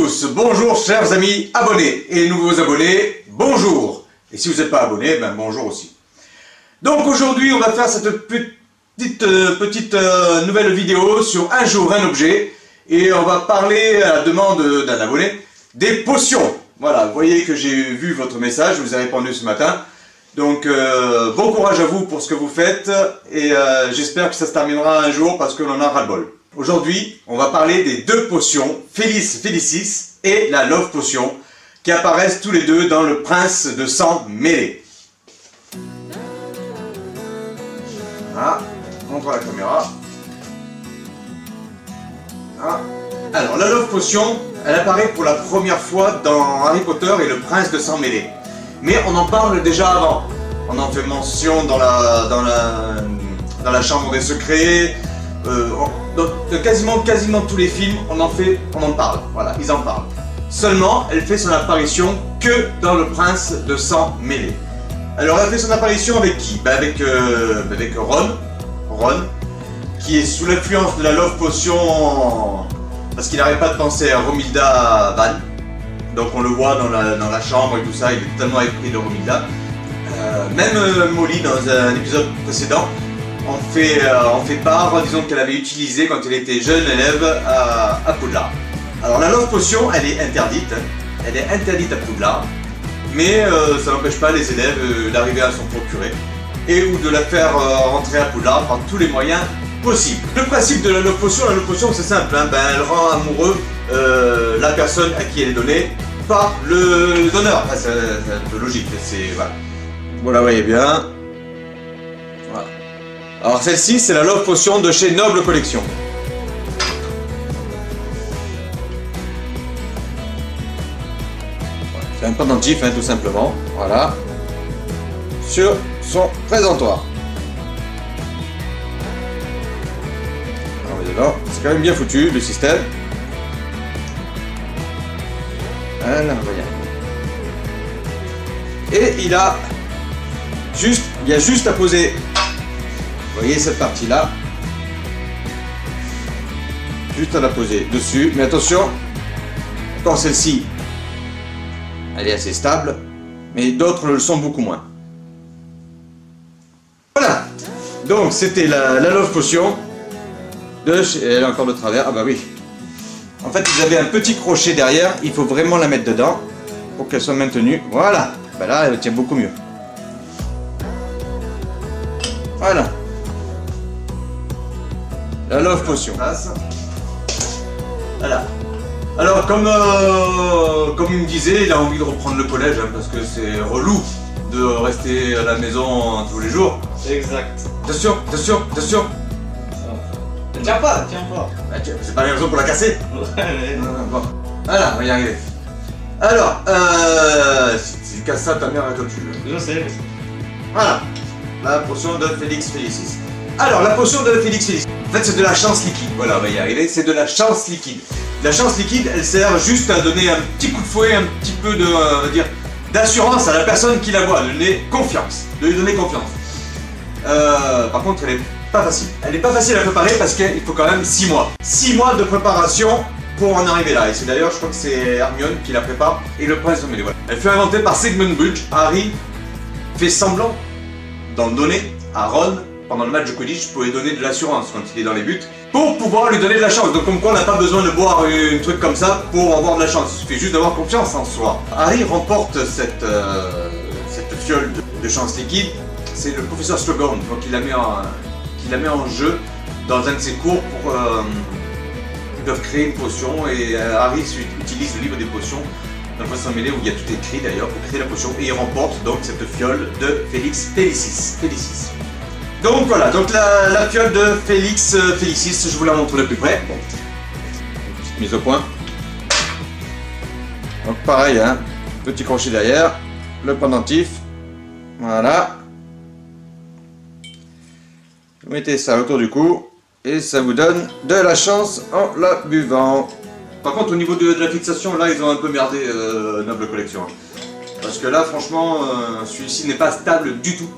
tous, bonjour chers amis abonnés et nouveaux abonnés, bonjour. Et si vous n'êtes pas abonné, ben bonjour aussi. Donc aujourd'hui on va faire cette petite nouvelle vidéo sur un jour un objet. Et on va parler à la demande d'un abonné des potions. Voilà, vous voyez que j'ai vu votre message, je vous ai répondu ce matin. Donc bon courage à vous pour ce que vous faites et j'espère que ça se terminera un jour parce que l'on a ras-le-bol. Aujourd'hui, on va parler des deux potions, Felis Felicis et la Love Potion, qui apparaissent tous les deux dans le Prince de Sang Mêlé. Voilà, montre à la caméra. Voilà. Alors, la Love Potion, elle apparaît pour la première fois dans Harry Potter et le Prince de Sang Mêlé. Mais on en parle déjà avant. On en fait mention dans la Chambre des Secrets. Dans quasiment tous les films, on en parle. Voilà, ils en parlent. Seulement, elle fait son apparition que dans le Prince de Sang Mêlé. Alors, elle fait son apparition avec qui? Avec Ron, qui est sous l'influence de la Love Potion, parce qu'il n'arrête pas de penser à Romilda Van. Donc on le voit dans la chambre et tout ça, il est totalement épris de Romilda. Même Molly, dans un épisode précédent, on fait part, disons, qu'elle avait utilisé quand elle était jeune élève à Poudlard. Alors la Love Potion, elle est interdite. Elle est interdite à Poudlard, mais ça n'empêche pas les élèves d'arriver à s'en procurer et ou de la faire rentrer à Poudlard par tous les moyens possibles. Le principe de la Love Potion c'est simple, hein, elle rend amoureux la personne à qui elle est donnée par le donneur. Enfin, c'est un peu logique, voilà. Vous la voyez bien. Voilà. Alors celle-ci, c'est la Love Potion de chez Noble Collection. Voilà. C'est un pendentif, hein, tout simplement. Voilà. Sur son présentoir. C'est quand même bien foutu le système. Voilà, voyez. Et il y a juste à poser. Vous voyez cette partie-là. Juste à la poser dessus. Mais attention, quand celle-ci, elle est assez stable, mais d'autres le sont beaucoup moins. Voilà. Donc c'était la Love Potion. Elle est encore de travers, ah bah oui. En fait, vous avez un petit crochet derrière, il faut vraiment la mettre dedans pour qu'elle soit maintenue. Voilà, bah là, elle tient beaucoup mieux. Voilà. La Love Potion. Voilà. Alors, comme il me disait, il a envie de reprendre le collège, hein, parce que c'est relou de rester à la maison tous les jours. Exact. Attention. Tiens pas. Bah, c'est pas la raison pour la casser. Ouais. Bon. Voilà, on va y arriver. Alors, si tu casses ça, ta mère, toi tu veux. Je sais. Voilà, la potion de Felis Felicis. Alors, la potion de Felis Felicis, en fait, c'est de la chance liquide. Voilà, on va y arriver. C'est de la chance liquide. La chance liquide, elle sert juste à donner un petit coup de fouet, un petit peu de, d'assurance à la personne qui la voit, de lui donner confiance. Par contre, elle est pas facile. Elle est pas facile à préparer parce qu'il faut quand même 6 mois. 6 mois de préparation pour en arriver là. Et c'est d'ailleurs, je crois que c'est Hermione qui la prépare et le prince de Mêlé. Voilà. Elle fut inventée par Sigmund Budge. Harry fait semblant d'en donner à Ron pendant le match de Quidditch pour lui donner de l'assurance quand il est dans les buts, pour pouvoir lui donner de la chance. Donc comme quoi on n'a pas besoin de boire un truc comme ça pour avoir de la chance. Il suffit juste d'avoir confiance en soi. Harry remporte cette fiole de chance liquide. C'est le professeur Slughorn qui la met en jeu dans un de ses cours pour ils doivent créer une potion et Harry utilise le livre des potions dans le Prince de Sang Mêlé où il y a tout écrit d'ailleurs pour créer la potion et il remporte donc cette fiole de Felis Felicis. Donc voilà, donc la fiole de Felis Felicis, je vous la montre de plus près. Bon. Petite mise au point. Donc pareil, hein, petit crochet derrière, le pendentif, voilà. Vous mettez ça autour du cou et ça vous donne de la chance en la buvant. Par contre au niveau de la fixation, là ils ont un peu merdé Noble Collection. Parce que là franchement celui-ci n'est pas stable du tout.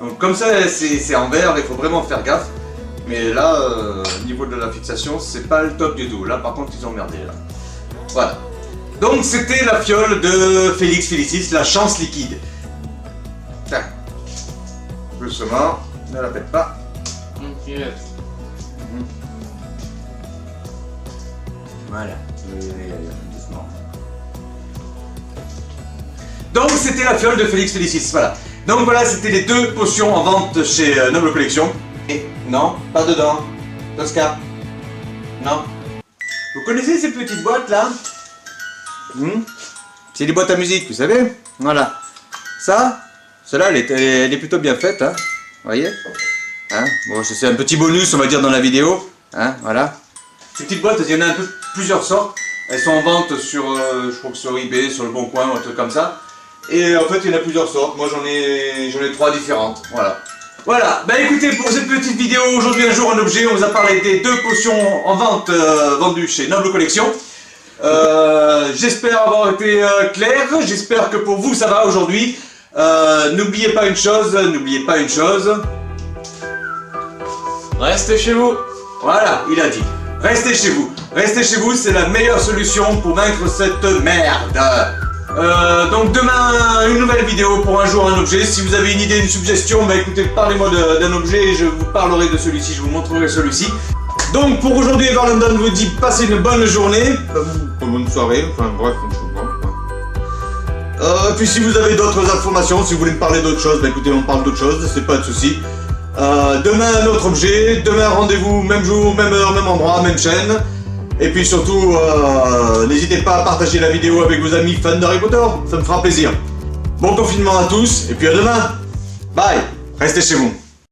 Donc comme ça c'est en verre, il faut vraiment faire gaffe. Mais là, au niveau de la fixation, c'est pas le top du tout. Là, par contre, ils ont merdé, là. Voilà. Donc, c'était la fiole de Félix Félicis, la chance liquide. Tiens. Doucement, ne la pète pas. Yes. Voilà. Doucement. Donc, c'était la fiole de Félix Félicis, voilà. Donc voilà, c'était les 2 potions en vente chez Noble Collection. Et non, pas dedans. Tosca. Non. Vous connaissez ces petites boîtes là? C'est des boîtes à musique, vous savez? Voilà. Ça, celle-là, elle est plutôt bien faite, hein. Vous voyez? Hein? Bon, c'est un petit bonus, on va dire, dans la vidéo. Hein, voilà. Ces petites boîtes, il y en a plusieurs sortes. Elles sont en vente sur, je crois que sur eBay, sur le Bon Coin, ou un truc comme ça. Et en fait, il y en a plusieurs sortes. Moi, j'en ai 3 différentes. Voilà. Voilà. Bah écoutez, pour cette petite vidéo, aujourd'hui, un jour, un objet, on vous a parlé des 2 potions en vente vendues chez Noble Collection. J'espère avoir été clair. J'espère que pour vous, ça va aujourd'hui. N'oubliez pas une chose. Restez chez vous. Voilà, il a dit. Restez chez vous. Restez chez vous, c'est la meilleure solution pour vaincre cette merde. Donc demain, une nouvelle vidéo pour un jour un objet. Si vous avez une idée, une suggestion, bah écoutez, parlez-moi d'un objet et je vous parlerai de celui-ci, je vous montrerai celui-ci. Donc pour aujourd'hui, Ever London vous dit passez une bonne journée, une bonne soirée, enfin bref. Puis si vous avez d'autres informations, si vous voulez me parler d'autre chose, bah écoutez, on parle d'autre chose, c'est pas de souci. Demain un autre objet, demain rendez-vous, même jour, même heure, même endroit, même chaîne. Et puis surtout, n'hésitez pas à partager la vidéo avec vos amis fans d'Harry Potter, ça me fera plaisir. Bon confinement à tous, et puis à demain. Bye, restez chez vous.